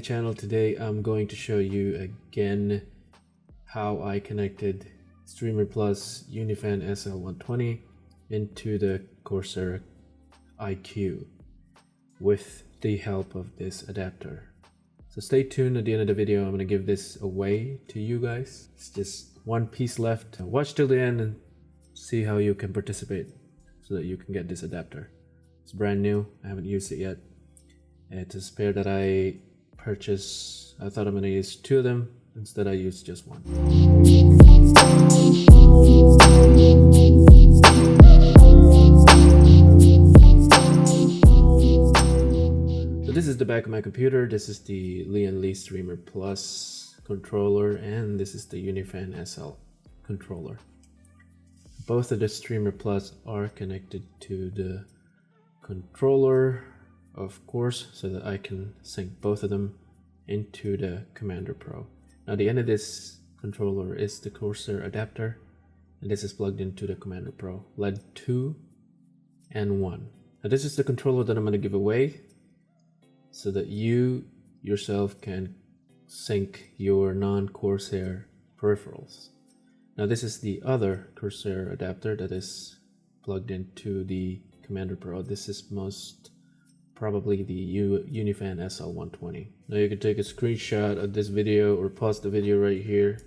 channel. Today I'm going to show you again how I connected Strimerplus unifan SL120 into the Corsair icue with the help of this adapter. So stay tuned. At the end of the video I'm going to give this away to you guys. It's just one piece left. Watch till the end and see how you can participate so that you can get this adapter. It's brand new, I haven't used it yet. It's a spare that I purchased. I thought I'm going to use two of them, instead I used just one. So this is the back of my computer. This is the Lian Strimerplus controller, and this is the unifan SL controller. Both of the Strimerplus are connected to the controller, of course, so that I can sync both of them into the Commander Pro. Now the end of this controller is the Corsair adapter, and this is plugged into the Commander Pro, LED 2 and 1. Now this is the controller that I'm going to give away so that you yourself can sync your non-Corsair peripherals. Now this is the other Corsair adapter that is plugged into the Commander Pro. This is most probably the unifan SL120. Now you can take a screenshot of this video or pause the video right here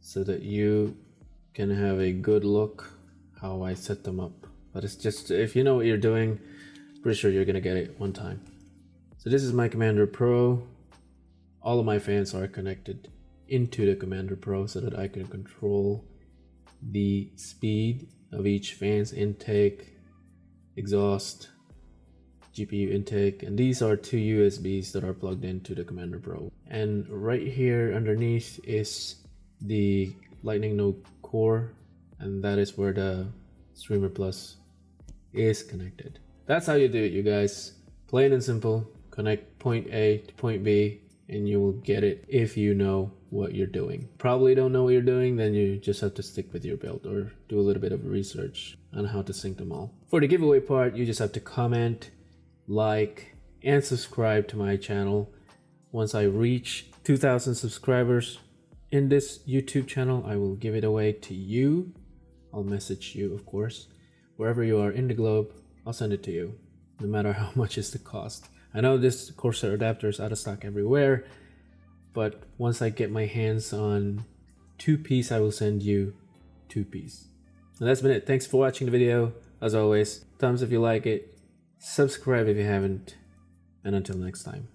so that you can have a good look how I set them up. But it's just, if you know what you're doing, pretty sure you're gonna get it one time. So this is my Commander Pro. All of my fans are connected into the Commander Pro so that I can control the speed of each fan's intake, exhaust, GPU intake, and these are two USBs that are plugged into the Commander Pro. And right here underneath is the Lightning node core, and that is where the Strimerplus is connected. That's how you do it, you guys. Plain and simple. Connect point A to point B and you will get it if you know what you're doing. Probably don't know what you're doing, then you just have to stick with your build or do a little bit of research on how to sync them all. For the giveaway part, you just have to comment, like, and subscribe to my channel. Once I reach 2,000 subscribers in this YouTube channel, I will give it away to you. I'll message you, of course. Wherever you are in the globe, I'll send it to you, no matter how much is the cost. I know this Corsair adapter is out of stock everywhere, but once I get my hands on 2-piece, I will send you 2-piece. And that's been it. Thanks for watching the video. As always, thumbs if you like it, subscribe if you haven't, and until next time.